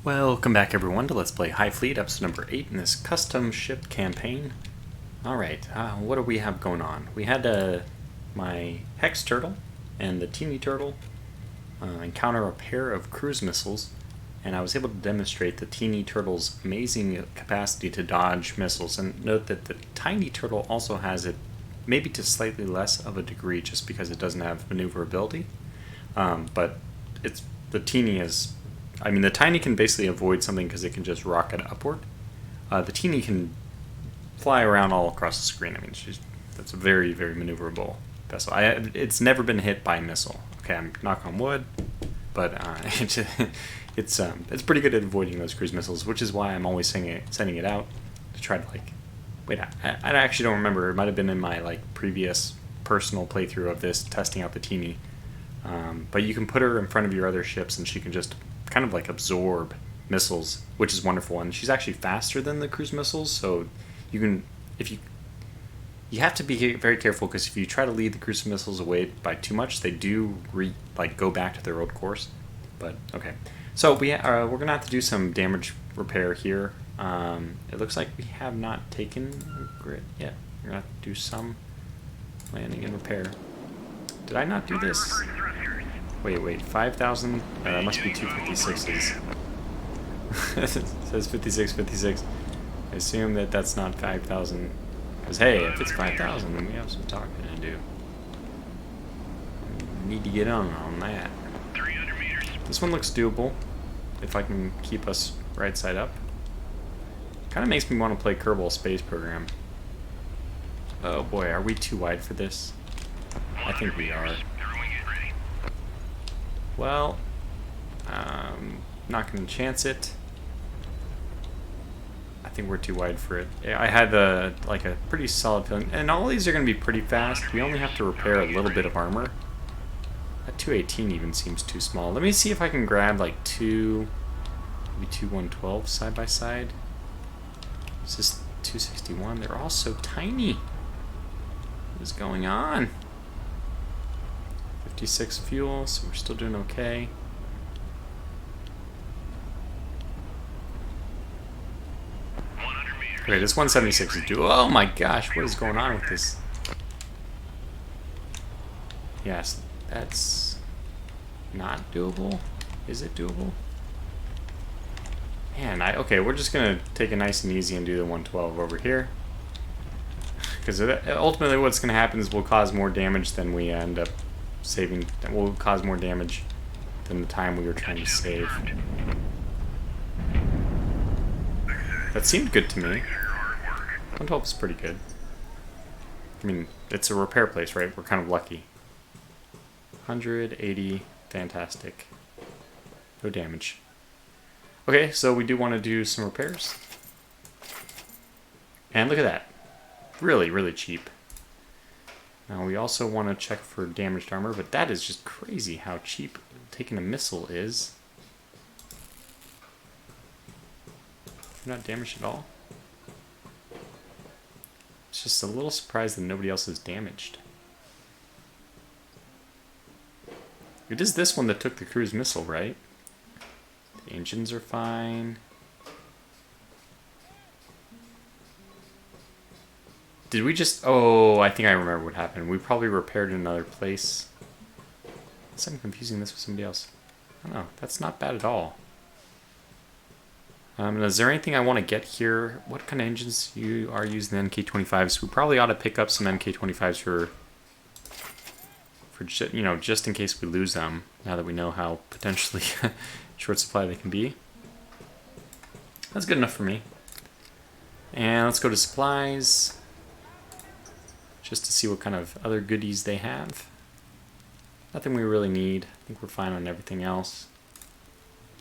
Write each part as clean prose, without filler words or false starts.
Welcome back everyone to Let's Play HighFleet, episode number 8 in this custom ship campaign. Alright, what do we have going on? We had my Hex Turtle and the Teeny Turtle encounter a pair of cruise missiles, and I was able to demonstrate the Teeny Turtle's amazing capacity to dodge missiles. And note that the Tiny Turtle also has it, maybe to slightly less of a degree, just because it doesn't have maneuverability. But the Teeny is... I mean, the Tiny can basically avoid something because it can just rocket upward. The Teeny can fly around all across the screen. I mean, that's a very, very maneuverable vessel. It's never been hit by a missile. Okay, I'm knock on wood, but it's pretty good at avoiding those cruise missiles, which is why I'm always sending it out to try to wait. I actually don't remember. It might have been in my previous personal playthrough of this, testing out the Teeny. But you can put her in front of your other ships, and she can just kind of absorb missiles, which is wonderful. And she's actually faster than the cruise missiles, so you have to be very careful, because if you try to lead the cruise missiles away by too much, they do go back to their old course. But okay, so we're gonna have to do some damage repair here. It looks like we have not taken grid yet. We're gonna have to do some landing and repair. Did I not do this? Wait, 5,000? That must be 256s. It says 56. I assume that that's not 5,000. Because, hey, if it's 5,000, then we have some talking to do. We need to get on that. This one looks doable, if I can keep us right side up. Kind of makes me want to play Kerbal Space Program. Oh boy, are we too wide for this? I think we are. Well, not going to chance it. I think we're too wide for it. I had a pretty solid feeling, and all these are going to be pretty fast. We only have to repair a little bit of armor. That 218 even seems too small. Let me see if I can grab maybe two 112 side by side. This is 261. They're all so tiny. What is going on? 56 fuel, so we're still doing okay. Okay, this 176 is due. Oh my gosh, what is going on with this? Yes, that's not doable. Is it doable? Man, okay, we're just gonna take it nice and easy and do the 112 over here. Because ultimately what's gonna happen is we'll cause more damage than we end up saving. Will cause more damage than the time we were trying to save. That seemed good to me. 112 is pretty good. I mean, it's a repair place, right? We're kind of lucky. 180, fantastic. No damage. Okay, so we do want to do some repairs. And look at that. Really, really cheap. Now we also want to check for damaged armor, but that is just crazy how cheap taking a missile is. You're not damaged at all. It's just a little surprised that nobody else is damaged. It is this one that took the cruise missile, right? The engines are fine. Did we just... Oh, I think I remember what happened. We probably repaired in another place. Unless I'm confusing this with somebody else. I don't know. That's not bad at all. Is there anything I want to get here? What kind of engines you are using the MK25s? We probably ought to pick up some MK25s for just in case we lose them, now that we know how potentially short supply they can be. That's good enough for me. And let's go to supplies, just to see what kind of other goodies they have. Nothing we really need. I think we're fine on everything else.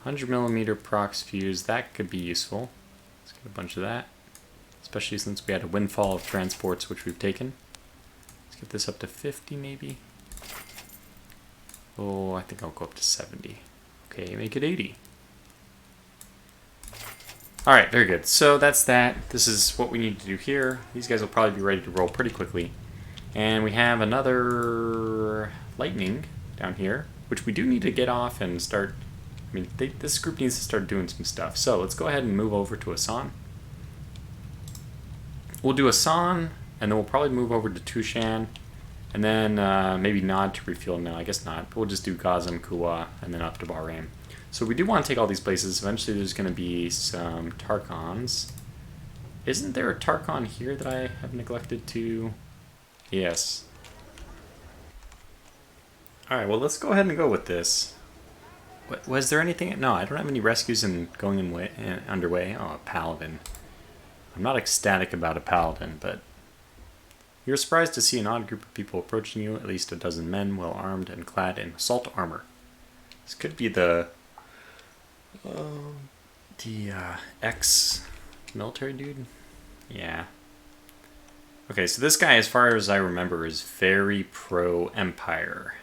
100mm prox fuse, that could be useful. Let's get a bunch of that, especially since we had a windfall of transports, which we've taken. Let's get this up to 50 maybe. Oh, I think I'll go up to 70. Okay, make it 80. Alright, very good. So that's that. This is what we need to do here. These guys will probably be ready to roll pretty quickly. And we have another lightning down here, which we do need to get off and start I mean, this group needs to start doing some stuff. So let's go ahead and move over to Asan. We'll do Asan, and then we'll probably move over to Tushan, and then maybe Nod to refuel. No, I guess not. But we'll just do Gazam, Kuwa, and then up to Bahrain. So we do want to take all these places. Eventually there's going to be some Tarkons. Isn't there a Tarkon here that I have neglected to? Yes. Alright, well let's go ahead and go with this. Was there anything? No, I don't have any rescues underway. Oh, a paladin. I'm not ecstatic about a paladin, but you're surprised to see an odd group of people approaching you, at least a dozen men, well armed and clad in assault armor. This could be the ex-military dude? Yeah. Okay, so this guy, as far as I remember, is very pro-empire.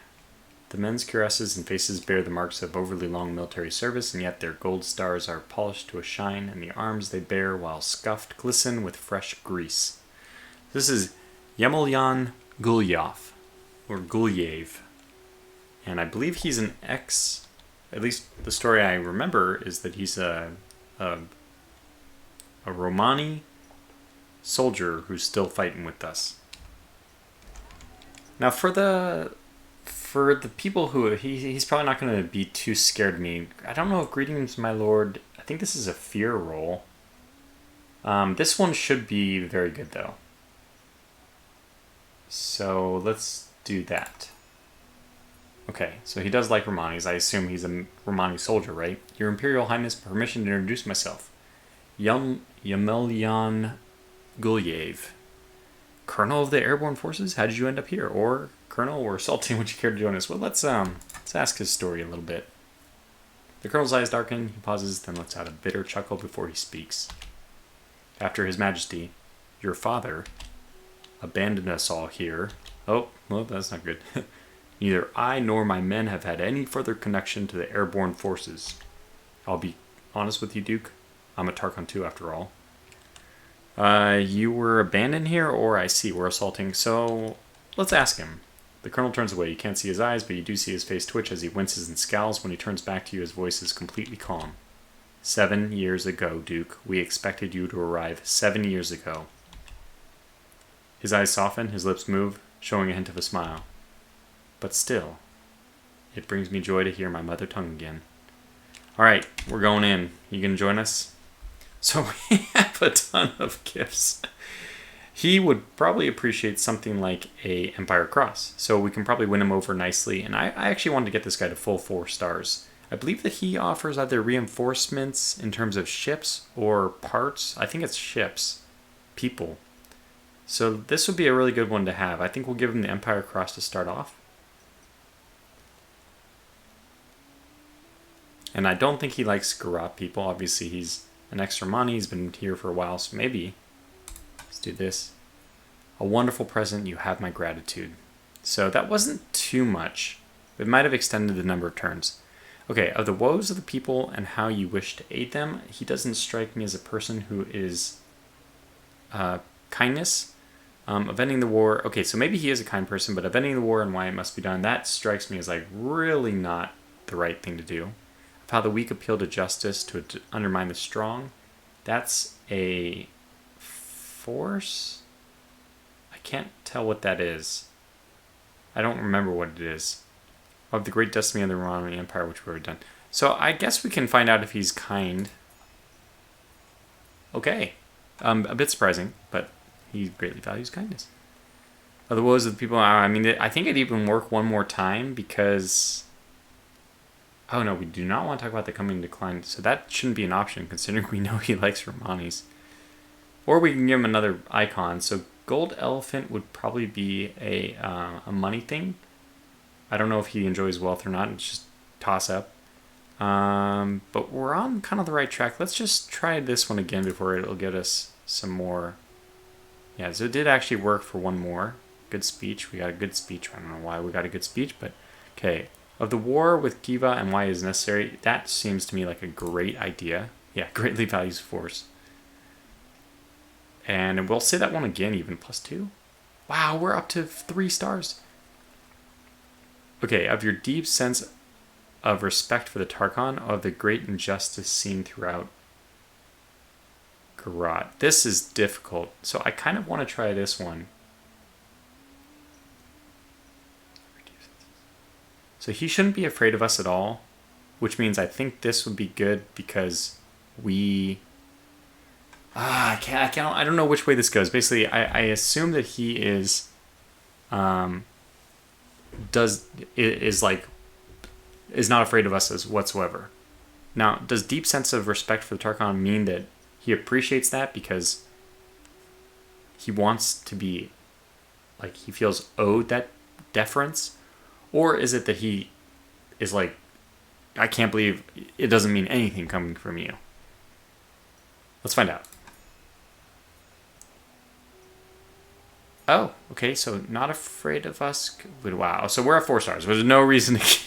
The men's cuirasses and faces bear the marks of overly long military service, and yet their gold stars are polished to a shine, and the arms they bear, while scuffed, glisten with fresh grease. This is Yemelyan Gulyev, or Gulyev, and I believe he's an ex. At least the story I remember is that he's a Romani soldier who's still fighting with us. Now, for the people who he's probably not going to be too scared of me. I don't know if greetings, my lord. I think this is a fear roll. This one should be very good though. So let's do that. Okay, so he does like Romanis. I assume he's a Romani soldier, right? Your Imperial Highness, permission to introduce myself. Yemelyan Gulyev, Colonel of the Airborne Forces. How did you end up here? Or Colonel, we're assaulting. Would you care to join us? Well, let's ask his story a little bit. The Colonel's eyes darken. He pauses, then lets out a bitter chuckle before he speaks. After His Majesty, your father, abandoned us all here. Oh, well, that's not good. Neither I nor my men have had any further connection to the airborne forces. I'll be honest with you, Duke. I'm a Tarkon too, after all. You were abandoned here, or I see we're assaulting, so let's ask him. The colonel turns away. You can't see his eyes, but you do see his face twitch as he winces and scowls. When he turns back to you, his voice is completely calm. 7 years ago, Duke. We expected you to arrive 7 years ago. His eyes soften, his lips move, showing a hint of a smile. But still, it brings me joy to hear my mother tongue again. Alright, we're going in. You gonna join us? So we have a ton of gifts. He would probably appreciate something like a Empire Cross, so we can probably win him over nicely. And I actually wanted to get this guy to full 4 stars. I believe that he offers either reinforcements in terms of ships or parts. I think it's ships. People. So this would be a really good one to have. I think we'll give him the Empire Cross to start off. And I don't think he likes Gerat people. Obviously he's an ex-Romani. He's been here for a while, so maybe. Let's do this. A wonderful present. You have my gratitude. So that wasn't too much. It might have extended the number of turns. Okay, of the woes of the people and how you wish to aid them, he doesn't strike me as a person who is kindness. Of ending the war. Okay, so maybe he is a kind person, but of ending the war and why it must be done, that strikes me as like really not the right thing to do. Of how the weak appeal to justice to undermine the strong. That's a force? I can't tell what that is. I don't remember what it is. Of the great destiny of the Roman Empire, which we've already done. So I guess we can find out if he's kind. Okay. A bit surprising, but he greatly values kindness. Of the woes of the people, I mean, I think it'd even work one more time because... Oh no, we do not want to talk about the coming decline, so that shouldn't be an option considering we know he likes Romanis. Or we can give him another icon. So gold elephant would probably be a money thing. I don't know if he enjoys wealth or not. It's just toss up. But we're on kind of the right track. Let's just try this one again before it'll get us some more. Yeah, so it did actually work for one more. Good speech. We got a good speech. I don't know why we got a good speech, but okay. Of the war with Kiva and why it is necessary, that seems to me like a great idea. Yeah, greatly values force. And we'll say that one again, even +2. Wow, we're up to 3 stars. Okay, of your deep sense of respect for the Tarkhan of the great injustice seen throughout Gerat. This is difficult, so I kind of want to try this one. So he shouldn't be afraid of us at all, which means I think this would be good because we... I don't know which way this goes. Basically, I assume that he is... is not afraid of us as whatsoever. Now, does deep sense of respect for the Tarkhan mean that he appreciates that because he wants to be, like, he feels owed that deference? Or is it that he is like, I can't believe it doesn't mean anything coming from you? Let's find out. Oh, okay, so not afraid of us. Wow, so we're at 4 stars. There's no reason to...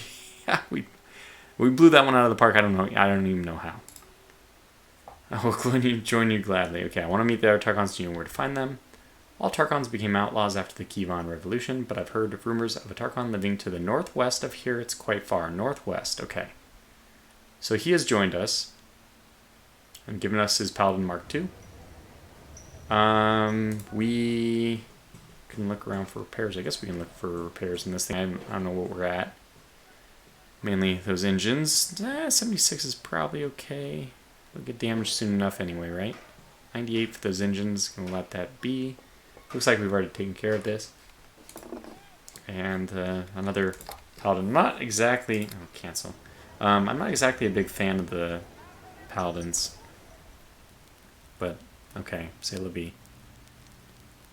Yeah, we blew that one out of the park. I don't even know how. I will join you gladly. Okay, I want to meet the other Tarkhans. Do you know where to find them? All Tarkhans became outlaws after the Kievan Revolution, but I've heard of rumors of a Tarkhan living to the northwest of here. It's quite far. Northwest, okay. So he has joined us and given us his Paladin Mark II. We can look around for repairs. I guess we can look for repairs in this thing. I don't know what we're at. Mainly those engines. 76 is probably okay. We'll get damaged soon enough anyway, right? 98 for those engines. Gonna let that be. Looks like we've already taken care of this. And another Paladin. Not exactly... Oh, cancel. I'm not exactly a big fan of the Paladins. But, okay. C'est la vie.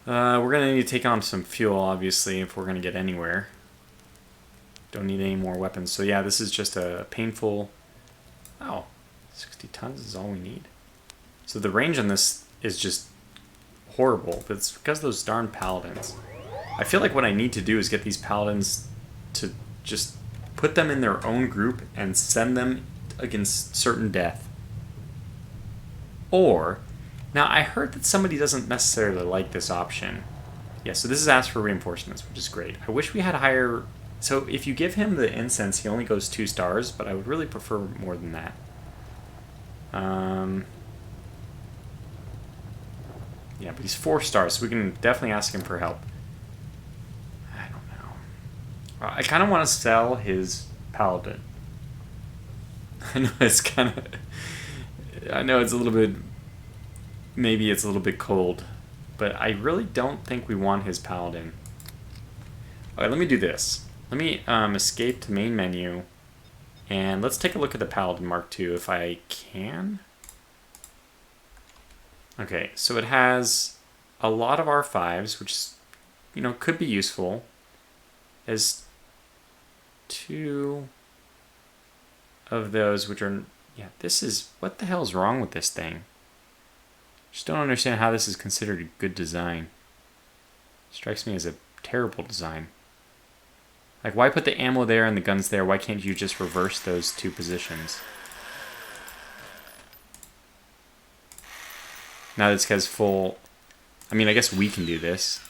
We're going to need to take on some fuel, obviously, if we're going to get anywhere. Don't need any more weapons. So yeah, this is just a painful... Oh, 60 tons is all we need. So the range on this is just horrible. But it's because of those darn Paladins. I feel like what I need to do is get these Paladins to just put them in their own group and send them against certain death. Or... Now, I heard that somebody doesn't necessarily like this option. Yeah, so this is ask for reinforcements, which is great. I wish we had higher... So if you give him the incense, he only goes 2 stars, but I would really prefer more than that. Yeah, but he's 4 stars, so we can definitely ask him for help. I don't know. I kind of want to sell his Paladin. I know it's kind of... I know it's a little bit... Maybe it's a little bit cold, but I really don't think we want his Paladin. Alright, let me do this. Let me escape to main menu, and let's take a look at the Paladin Mark II if I can. Okay, so it has a lot of R5s, which, you know, could be useful. As 2 of those, which are... Yeah, this is... What the hell is wrong with this thing? Just don't understand how this is considered a good design. Strikes me as a terrible design. Like, why put the ammo there and the guns there? Why can't you just reverse those 2 positions? Now this guy's full... I mean, I guess we can do this.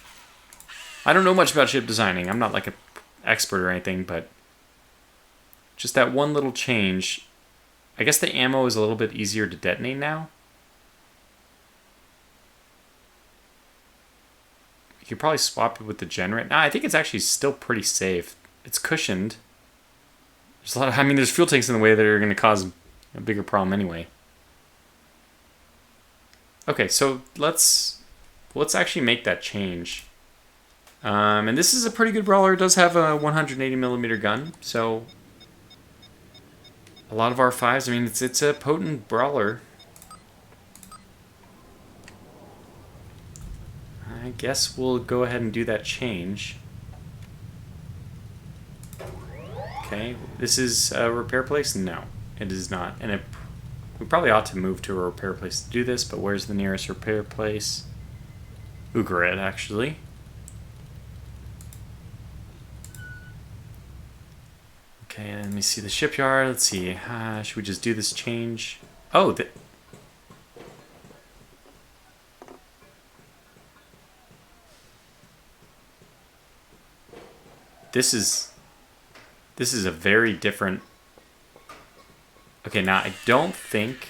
I don't know much about ship designing. I'm not like an expert or anything, but... Just that one little change. I guess the ammo is a little bit easier to detonate now. You could probably swap it with the Generate. Nah, I think it's actually still pretty safe. It's cushioned. There's a lot of... I mean, there's fuel tanks in the way that are going to cause a bigger problem anyway. Okay, so let's actually make that change. And this is a pretty good brawler. It does have a 180mm gun, so... A lot of R5s. I mean, it's a potent brawler. I guess we'll go ahead and do that change. Okay, this is a repair place? No, it is not. And we probably ought to move to a repair place to do this, but where's the nearest repair place? Ugarit, actually. Okay, let me see the shipyard. Let's see. Should we just do this change? Oh, This is a very different Okay, now I don't think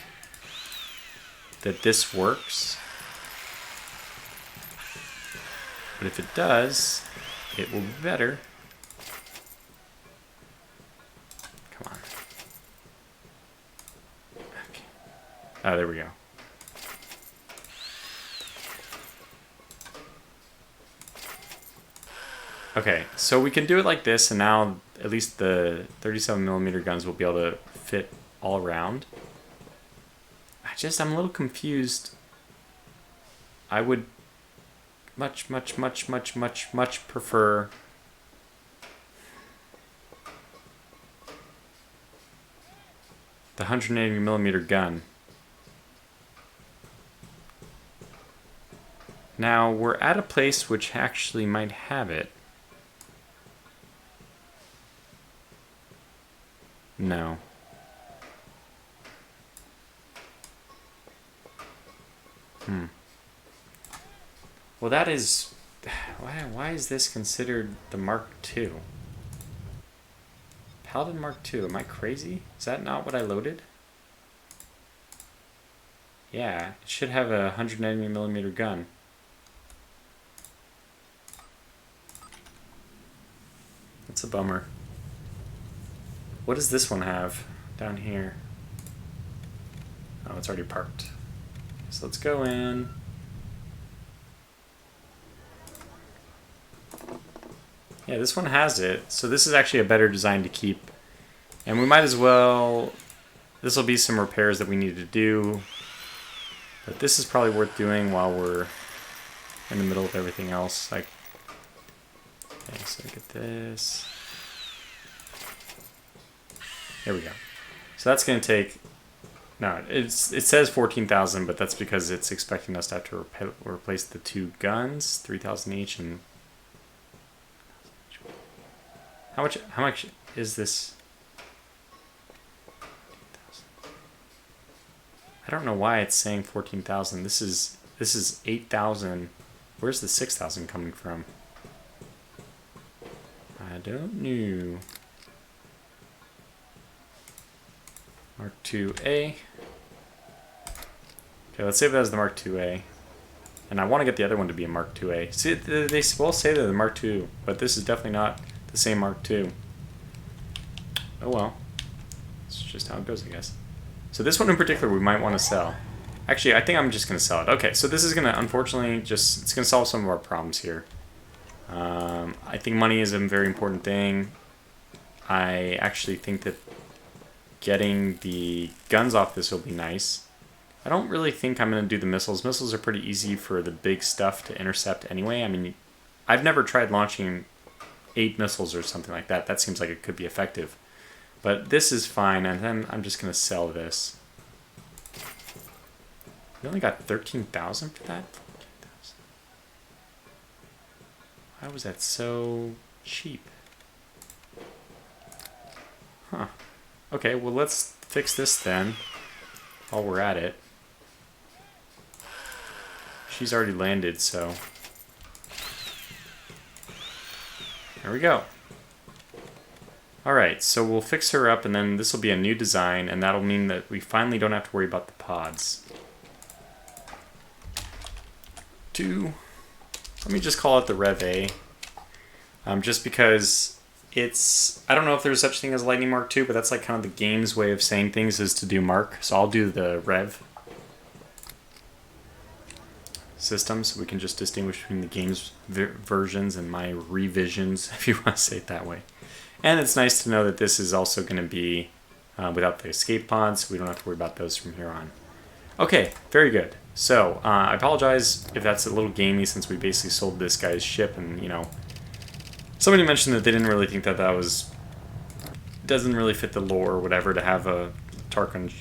that this works. But if it does, it will be better. Come on. Okay. Oh, there we go. Okay, so we can do it like this, and now at least the 37mm guns will be able to fit all around. I'm a little confused. I would much prefer the 180mm gun. Now, we're at a place which actually might have it. No. Well, that is... Why is this considered the Mark II? Paladin Mark II, am I crazy? Is that not what I loaded? Yeah, it should have a 190mm gun. That's a bummer. What does this one have down here? Oh, it's already parked. So let's go in. Yeah, this one has it. So this is actually a better design to keep. And we might as well... This will be some repairs that we need to do. But this is probably worth doing while we're in the middle of everything else. Like, okay, so look at this. There we go. So that's going to take... No, it says 14,000, but that's because it's expecting us to have to replace the two guns, 3,000 each, and... How much is this? I don't know why it's saying 14,000. This is 8,000. Where's the 6,000 coming from? I don't know. Mark IIA. Okay, let's save that as the Mark IIA. And I want to get the other one to be a Mark IIA. See, they both say they're the Mark II, but this is definitely not the same Mark II. Oh well. It's just how it goes, I guess. So this one in particular we might want to sell. Actually, I think I'm just going to sell it. Okay, so this is going to, unfortunately, it's going to solve some of our problems here. I think money is a very important thing. I actually think that getting the guns off this will be nice. I don't really think I'm going to do the missiles. Missiles are pretty easy for the big stuff to intercept anyway. I mean, I've never tried launching 8 missiles or something like that. That seems like it could be effective. But this is fine, and then I'm just going to sell this. We only got 13,000 for that? 14,000. Why was that so cheap? Huh. Okay, well let's fix this then, while we're at it. She's already landed, so... There we go. Alright, so we'll fix her up, and then this will be a new design, and that'll mean that we finally don't have to worry about the pods. Let me just call it the Rev A. Just because it's... I don't know if there's such thing as Lightning Mark II, but that's like kind of the game's way of saying things is to do Mark. So I'll do the Rev system, so we can just distinguish between the game's versions and my revisions, if you want to say it that way. And it's nice to know that this is also going to be without the escape pods, so we don't have to worry about those from here on. Okay, very good. So, I apologize if that's a little gamey since we basically sold this guy's ship, and, you know, somebody mentioned that they didn't really think that that was... doesn't really fit the lore or whatever to have a Tarkon...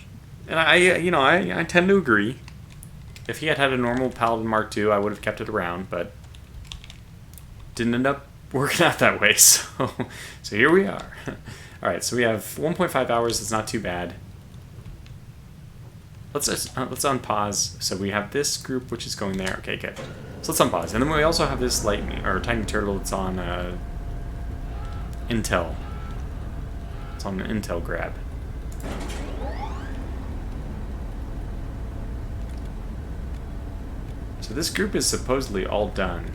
And I tend to agree. If he had had a normal Paladin Mark II, I would have kept it around, but didn't end up working out that way, so here we are. Alright, so we have 1.5 hours, it's not too bad. Let's unpause. So we have this group which is going there. Okay, good. So let's unpause. And then we also have this lightning, or tiny turtle that's on Intel. It's on an Intel grab. So this group is supposedly all done.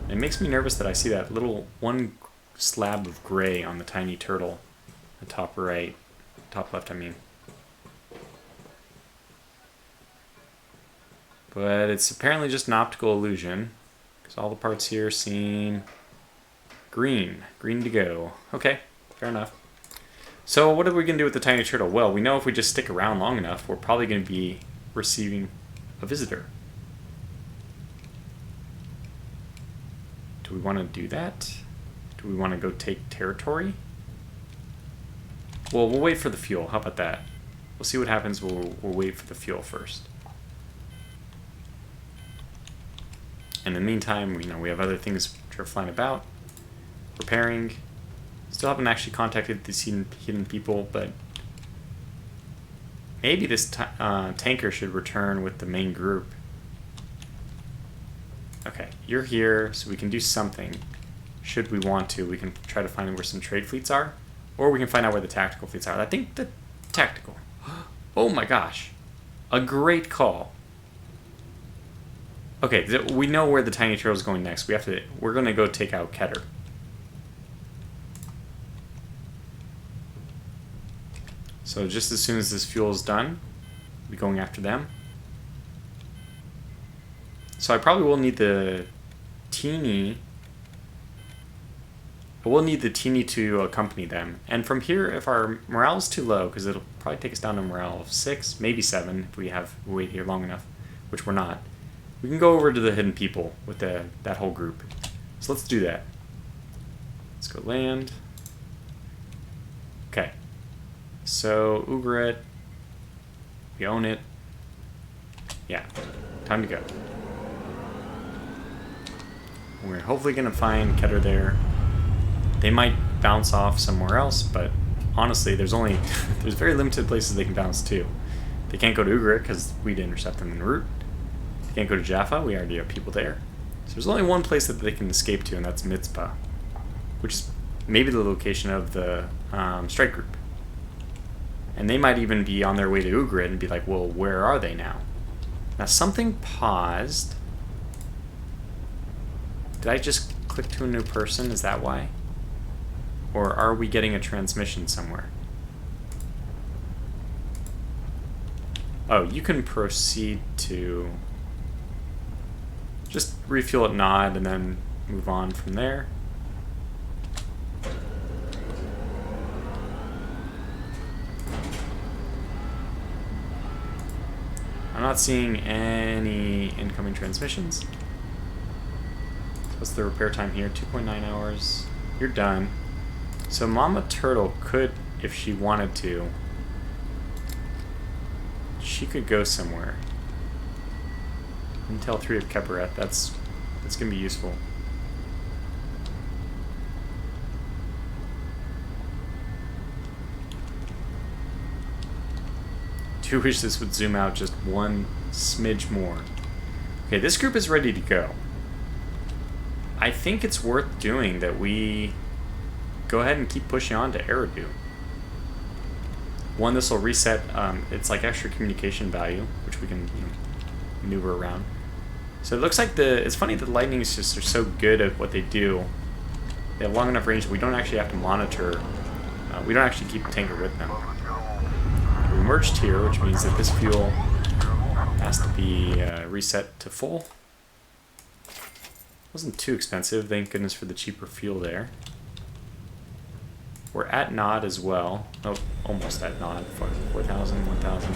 It makes me nervous that I see that little one slab of gray on the tiny turtle. The top right. Top left, I mean. But it's apparently just an optical illusion. Because all the parts here seem green. Green to go. Okay, fair enough. So what are we going to do with the tiny turtle? Well, we know if we just stick around long enough, we're probably going to be receiving a visitor. Do we want to do that? Do we want to go take territory? Well, we'll wait for the fuel. How about that? We'll see what happens. We'll wait for the fuel first. And in the meantime, we have other things which are flying about. Repairing. Still haven't actually contacted these hidden people, but maybe this tanker should return with the main group. Okay, you're here, so we can do something. Should we want to, we can try to find where some trade fleets are, or we can find out where the tactical fleets are. I think the tactical. Oh my gosh, a great call. Okay, we know where the tiny turtle is going next. We're going to go take out Keter. So just as soon as this fuel is done, we'll be going after them. So I probably will need the teeny. But we'll need the teeny to accompany them. And from here, if our morale is too low, because it'll probably take us down to morale of 6, maybe 7, if we wait here long enough, which we're not. We can go over to the hidden people with that whole group. So let's do that. Let's go land. Okay. So, Gerat, we own it. Yeah, time to go. We're hopefully going to find Keter there. They might bounce off somewhere else, but honestly, there's very limited places they can bounce to. They can't go to Gerat because we'd intercept them en route. They can't go to Jaffa, we already have people there. So there's only one place that they can escape to, and that's Mizpah, which is maybe the location of the strike group. And they might even be on their way to Gerat and be like, well, where are they now? Now, something paused. Did I just click to a new person? Is that why? Or are we getting a transmission somewhere? Oh, you can proceed to just refuel at Nod and then move on from there. I'm not seeing any incoming transmissions. What's the repair time here? 2.9 hours. You're done. So Mama Turtle could, if she wanted to, she could go somewhere. Intel 3 of Gerat. That's gonna be useful. Do wish this would zoom out just one smidge more. Okay, this group is ready to go. I think it's worth doing that we go ahead and keep pushing on to Eridu. One, this will reset, it's like extra communication value, which we can maneuver around. So it looks like it's funny that the lightnings just are so good at what they do. They have long enough range that we don't actually have to monitor, we don't actually keep a tanker with them. We merged here, which means that this fuel has to be reset to full. Wasn't too expensive, thank goodness for the cheaper fuel there. We're at Nod as well. Oh, almost at Nod. 4,000, 1,000.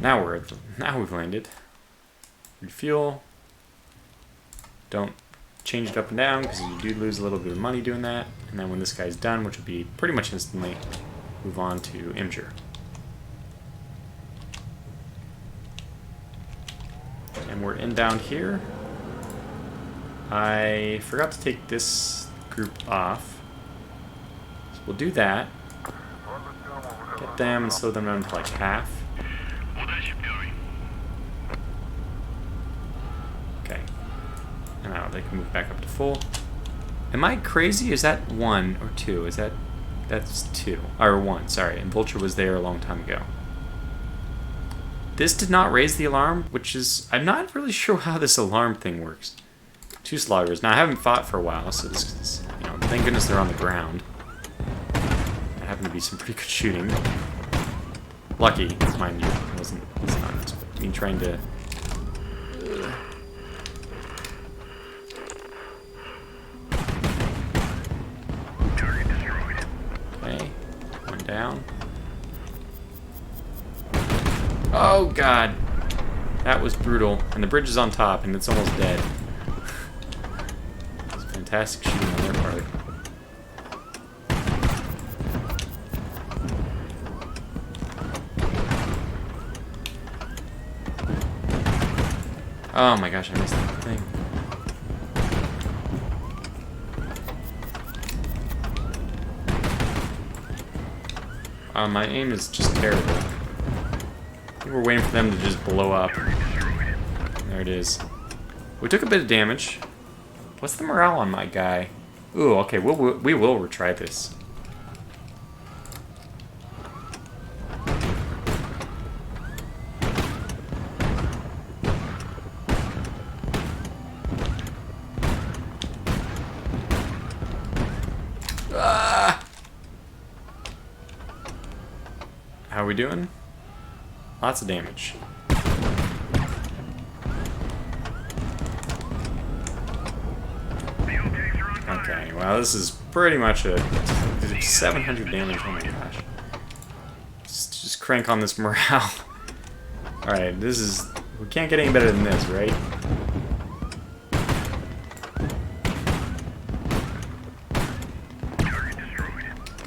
Now we've landed. Refuel. Don't change it up and down because you do lose a little bit of money doing that. And then when this guy's done, which will be pretty much instantly, move on to Imgur. And we're inbound here. I forgot to take this group off. So we'll do that. Get them and slow them down to like half. Okay. And now they can move back up to full. Am I crazy? Is that 1 or 2? That's 2. Or 1, sorry. And Vulture was there a long time ago. This did not raise the alarm, which is... I'm not really sure how this alarm thing works. 2 sloggers. Now, I haven't fought for a while, so this is... You know, thank goodness they're on the ground. That happened to be some pretty good shooting. Lucky, mind you. It wasn't me trying to... Okay, one down. Oh god, that was brutal. And the bridge is on top, and it's almost dead. It's fantastic shooting on their part. Oh my gosh, I missed that thing. My aim is just terrible. I think we're waiting for them to just blow up. There it is. We took a bit of damage. What's the morale on my guy? Ooh, okay, we will retry this. How are we doing? Lots of damage. Okay, well this is pretty much a 700 damage, oh my gosh. Just crank on this morale. Alright, this is... we can't get any better than this, right?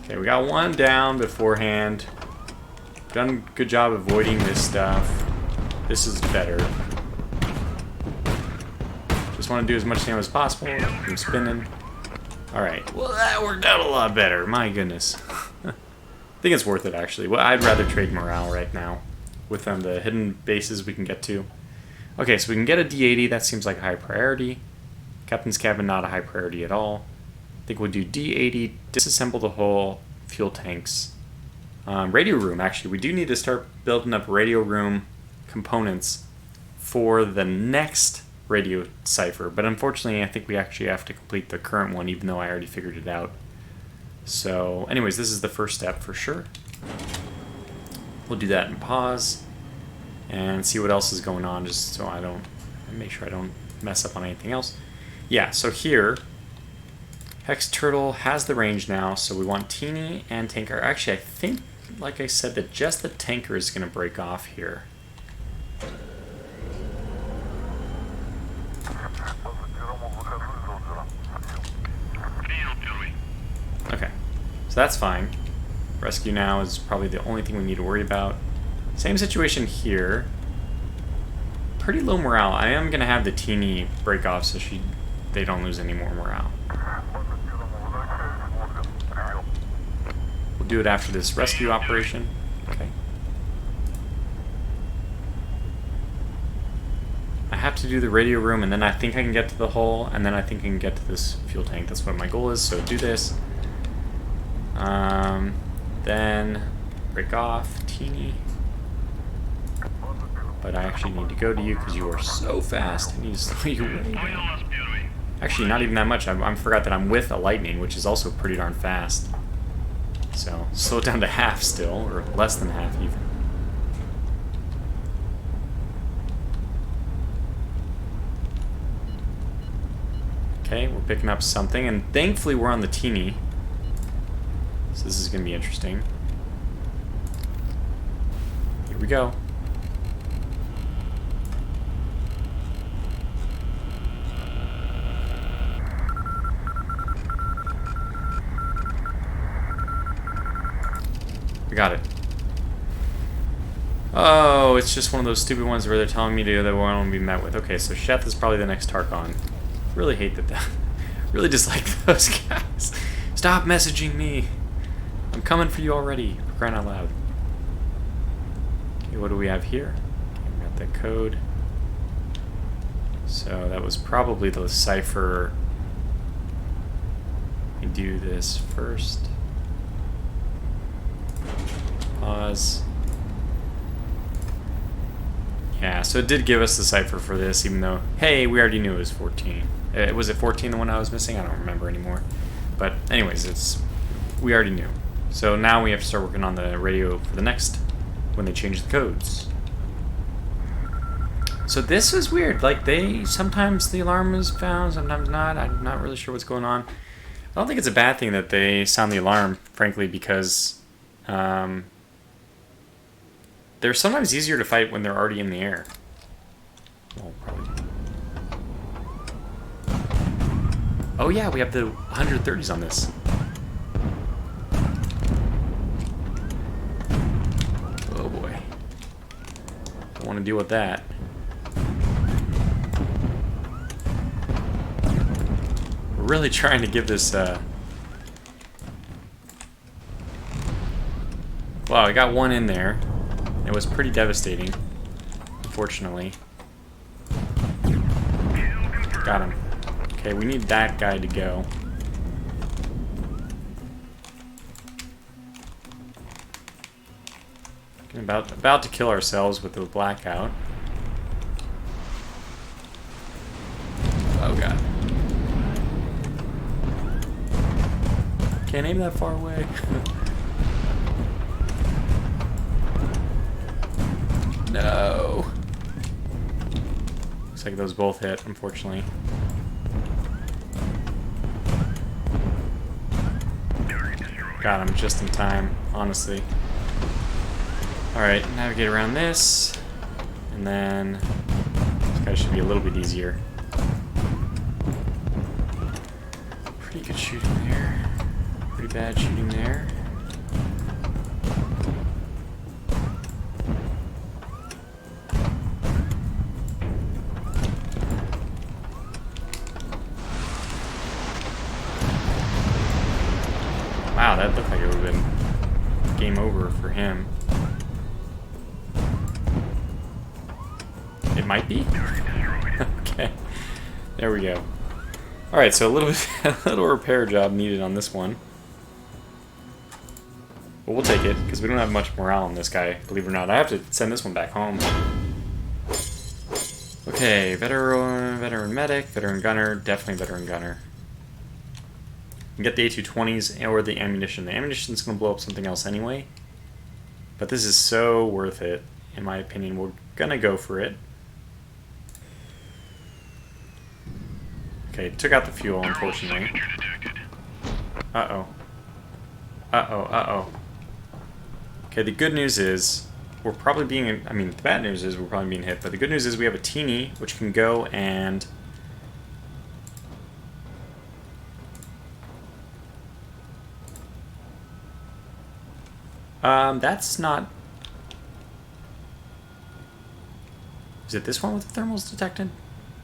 Okay, we got one down beforehand. Done a good job avoiding this stuff. This is better. Just want to do as much damage as possible. I'm spinning. Alright, well that worked out a lot better. My goodness. I think it's worth it actually. Well, I'd rather trade morale right now with the hidden bases we can get to. Okay, so we can get a D80. That seems like a high priority. Captain's cabin, not a high priority at all. I think we'll do D80, disassemble the hull, fuel tanks. Radio room, actually. We do need to start building up radio room components for the next radio cipher. But unfortunately, I think we actually have to complete the current one, even though I already figured it out. So, anyways, this is the first step for sure. We'll do that and pause and see what else is going on, just so I don't... make sure I don't mess up on anything else. Yeah, so here... Hex Turtle has the range now, so we want Teeny and Tanker. Actually, I think, like I said, that just the Tanker is going to break off here. Okay, so that's fine. Rescue now is probably the only thing we need to worry about. Same situation here. Pretty low morale. I am going to have the Teeny break off so they don't lose any more morale. We'll do it after this rescue operation. Okay. I have to do the radio room, and then I think I can get to the hull, and then I think I can get to this fuel tank. That's what my goal is, so do this. Then break off Teeny. But I actually need to go to you because you are so fast. I need to slow you way down. Actually, not even that much. I forgot that I'm with a lightning, which is also pretty darn fast. So, slow it down to half still, or less than half even. Okay, we're picking up something, and thankfully we're on the Teeny. So this is going to be interesting. Here we go. We got it. Oh, it's just one of those stupid ones where they're telling me that we won't be met with. Okay, so Sheth is probably the next Tarkon. Really hate that. Really dislike those guys. Stop messaging me. I'm coming for you already. For crying out loud. Okay, what do we have here? Okay, we got that code. So that was probably the cipher. Let me do this first. Pause. Yeah, so it did give us the cipher for this, even though, hey, we already knew it was 14. Was it 14 the one I was missing? I don't remember anymore. But anyways, we already knew. So now we have to start working on the radio for the next, when they change the codes. So this is weird. Like, sometimes the alarm is found, sometimes not. I'm not really sure what's going on. I don't think it's a bad thing that they sound the alarm, frankly, because they're sometimes easier to fight when they're already in the air. Well, probably. Oh yeah, we have the 130s on this. Oh boy. Don't want to deal with that. We're really trying to give this Wow, I got one in there. It was pretty devastating, unfortunately. Got him. Okay, we need that guy to go. About to kill ourselves with the blackout. Oh god. Can't aim that far away. No. Looks like those both hit, unfortunately. Got him just in time, honestly. Alright, navigate around this. And then this guy should be a little bit easier. Pretty good shooting there. Pretty bad shooting there. Wow, that looked like it would have been game over for him. It might be? Okay. There we go. Alright, so a little repair job needed on this one. But we'll take it, because we don't have much morale on this guy, believe it or not. I have to send this one back home. Okay, veteran medic, veteran gunner, definitely veteran gunner. You can get the A220s or the ammunition. The ammunition's going to blow up something else anyway. But this is so worth it, in my opinion. We're going to go for it. Okay, took out the fuel, unfortunately. Uh-oh. Uh-oh, uh-oh. Okay, the good news is we're probably being... I mean, the bad news is we're probably being hit, but the good news is we have a teeny, which can go and... that's not... Is it this one with the thermals detected?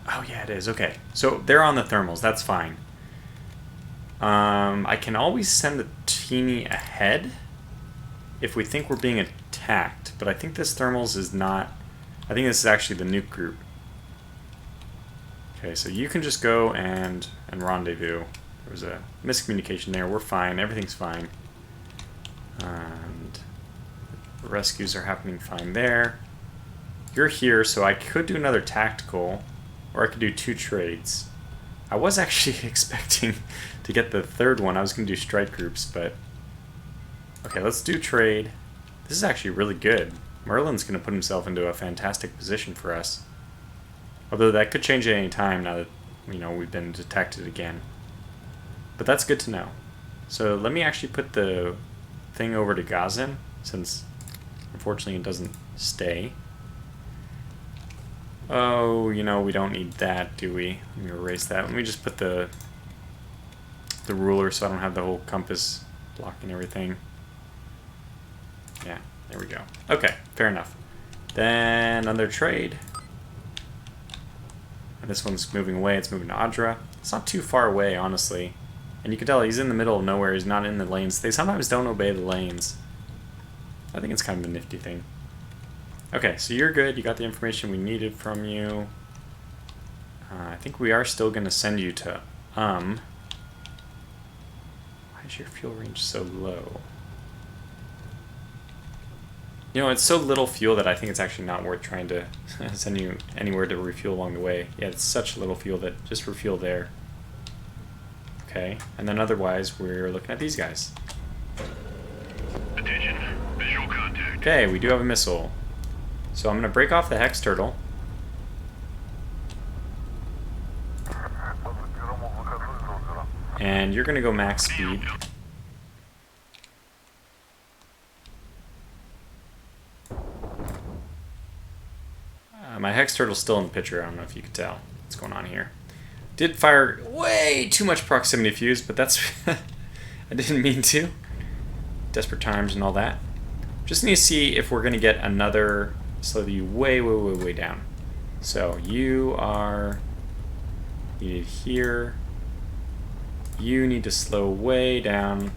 Oh, yeah, it is. Okay. So they're on the thermals. That's fine. I can always send the teeny ahead if we think we're being attacked. But I think this thermals is not... I think this is actually the nuke group. Okay, so you can just go and rendezvous. There was a miscommunication there. We're fine. Everything's fine. And the rescues are happening fine there. You're here, so I could do another tactical, or I could do 2 trades. I was actually expecting to get the third one. I was going to do strike groups, but... Okay, let's do trade. This is actually really good. Merlin's going to put himself into a fantastic position for us. Although that could change at any time now that, you know, we've been detected again. But that's good to know. So let me actually put the thing over to Gazin, since unfortunately it doesn't stay. Oh, you know, we don't need that, do we? Let me erase that. Let me just put the ruler so I don't have the whole compass blocking everything. Yeah, there we go. Okay, fair enough. Then another trade. And this one's moving away. It's moving to Adra. It's not too far away, honestly. And you can tell he's in the middle of nowhere. He's not in the lanes. They sometimes don't obey the lanes. I think it's kind of a nifty thing. Okay, so you're good. You got the information we needed from you. I think we are still going to send you to Why is your fuel range so low? You know, it's so little fuel that I think it's actually not worth trying to send you anywhere to refuel along the way. Yeah, it's such little fuel that just refuel there. Okay, and then otherwise we're looking at these guys. Attention, visual contact. Okay, we do have a missile. So I'm going to break off the Hex Turtle. And you're going to go max speed. My Hex Turtle's still in the picture. I don't know if you can tell what's going on here. Did fire way too much proximity fuse, but that's... I didn't mean to. Desperate times and all that. Just need to see if we're going to get another... slow you way down. So you are needed here. You need to slow way down.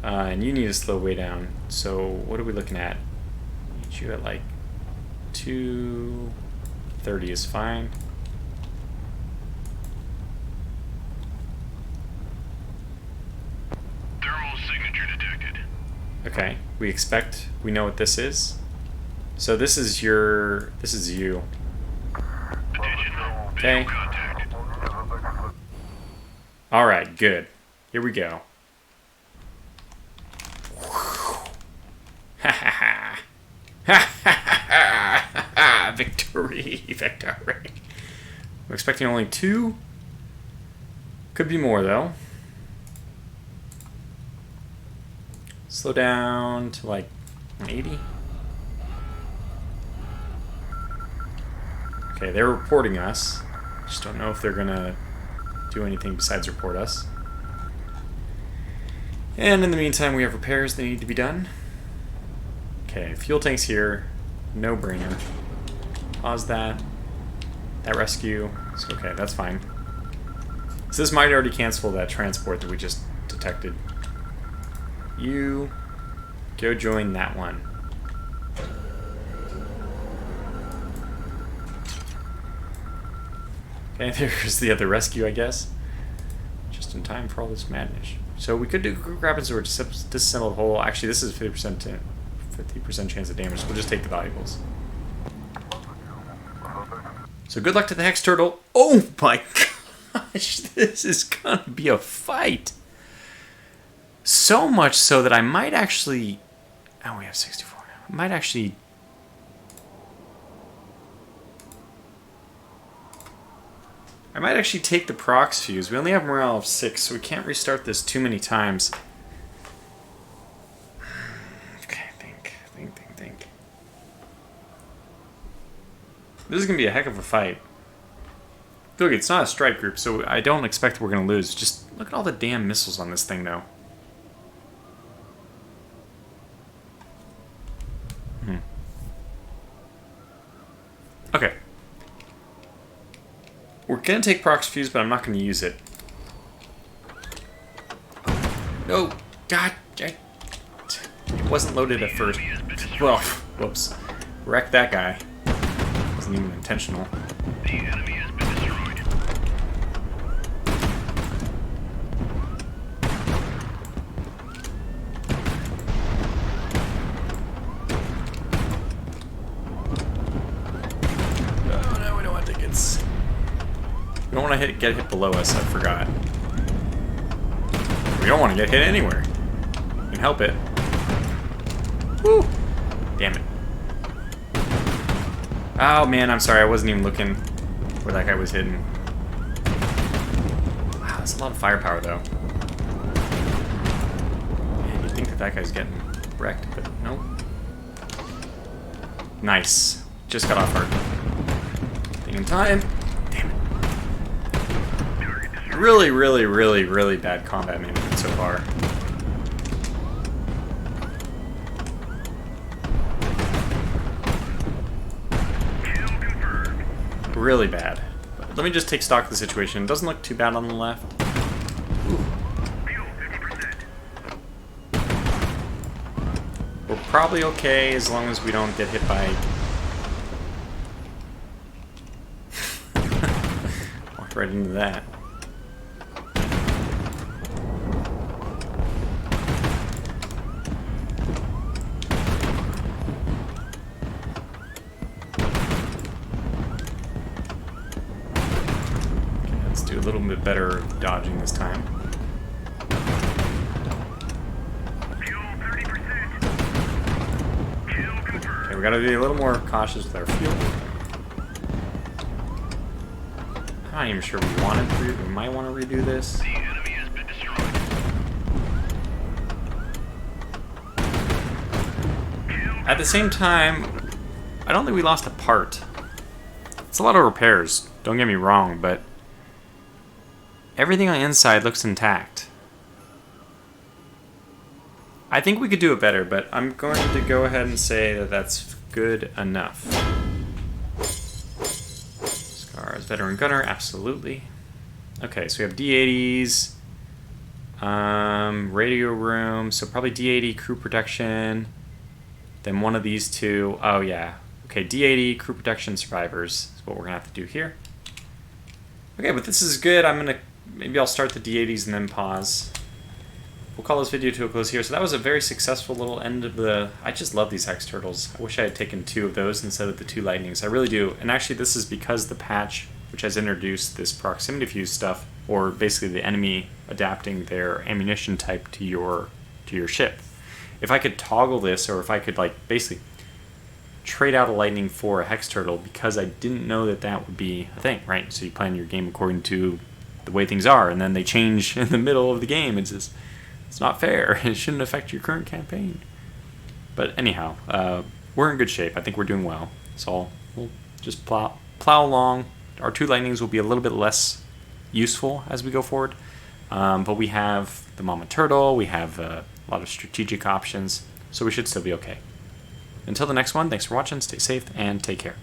And you need to slow way down. So what are we looking at? Need you at like 230 is fine. Thermal signature detected. Okay, we know what this is. So this is you. Attention, Okay. visual contact. Alright, good. Here we go. Ha ha ha. Ha ha ha. Victory. Victory. I'm expecting only 2. Could be more though. Slow down to like 180. Okay, they're reporting us. Just don't know if they're gonna do anything besides report us. And in the meantime, we have repairs that need to be done. Okay, fuel tanks here. No brainer. Pause that. That rescue. So, okay, that's fine. So this might already cancel that transport that we just detected. You go join that one. Okay, there's the other rescue, I guess. Just in time for all this madness. So we could do grab and sword, disassemble the whole. Actually, this is 50% chance of damage. So we'll just take the valuables. So good luck to the Hex Turtle. Oh my gosh, this is gonna be a fight. So much so that I might actually. Oh, we have 64. I might actually. Take the prox fuse. We only have morale of 6, so we can't restart this too many times. Okay, think. This is going to be a heck of a fight. Look, it's not a strike group, so I don't expect we're going to lose. Just look at all the damn missiles on this thing, though. Okay. We're going to take prox fuse, but I'm not going to use it. No! God! It wasn't loaded at first. Well, whoops. Wrecked that guy. Wasn't even intentional. The enemy has been destroyed. Oh no, we don't want tickets. We don't want to get hit below us, I forgot. We don't want to get hit anywhere. You can help it. Woo! Damn it. Oh man, I'm sorry, I wasn't even looking where that guy was hidden. Wow, that's a lot of firepower though. Man, you'd think that guy's getting wrecked, but nope. Nice. Just got off our thing in time. Damn it. Really bad combat management so far. Really bad. But let me just take stock of the situation. It doesn't look too bad on the left. Ooh. We're probably okay as long as we don't get hit by... Walked right into that. do a little bit better dodging this time. Fuel 30%. Kill confirmed. Okay, we gotta be a little more cautious with our fuel. I'm not even sure we wanted to. We might want to redo this. The enemy has been destroyed. At the same time, I don't think we lost a part. It's a lot of repairs, don't get me wrong, but everything on the inside looks intact. I think we could do it better, but I'm going to go ahead and say that that's good enough. Scars, veteran gunner, absolutely. Okay, so we have D80s, radio room, so probably D80 crew protection, then one of these two. Oh yeah, okay, D80 crew protection survivors is what we're gonna have to do here. Okay, but this is good. Maybe I'll start the D80s and then pause. We'll call this video to a close here. So that was a very successful little end of the... I just love these hex turtles. I wish I had taken 2 of those instead of the 2 lightnings. I really do. And actually this is because the patch, which has introduced this proximity fuse stuff, or basically the enemy adapting their ammunition type to your ship. If I could toggle this, or if I could like basically trade out a lightning for a hex turtle, because I didn't know that that would be a thing, right? So you plan your game according to the way things are, and then they change in the middle of the game. It's just... It's not fair. It shouldn't affect your current campaign. But anyhow, we're in good shape. I think we're doing well. So we'll just plow along. Our 2 lightnings will be a little bit less useful as we go forward. But we have the Mama Turtle. We have a lot of strategic options. So we should still be okay. Until the next one, thanks for watching. Stay safe and take care.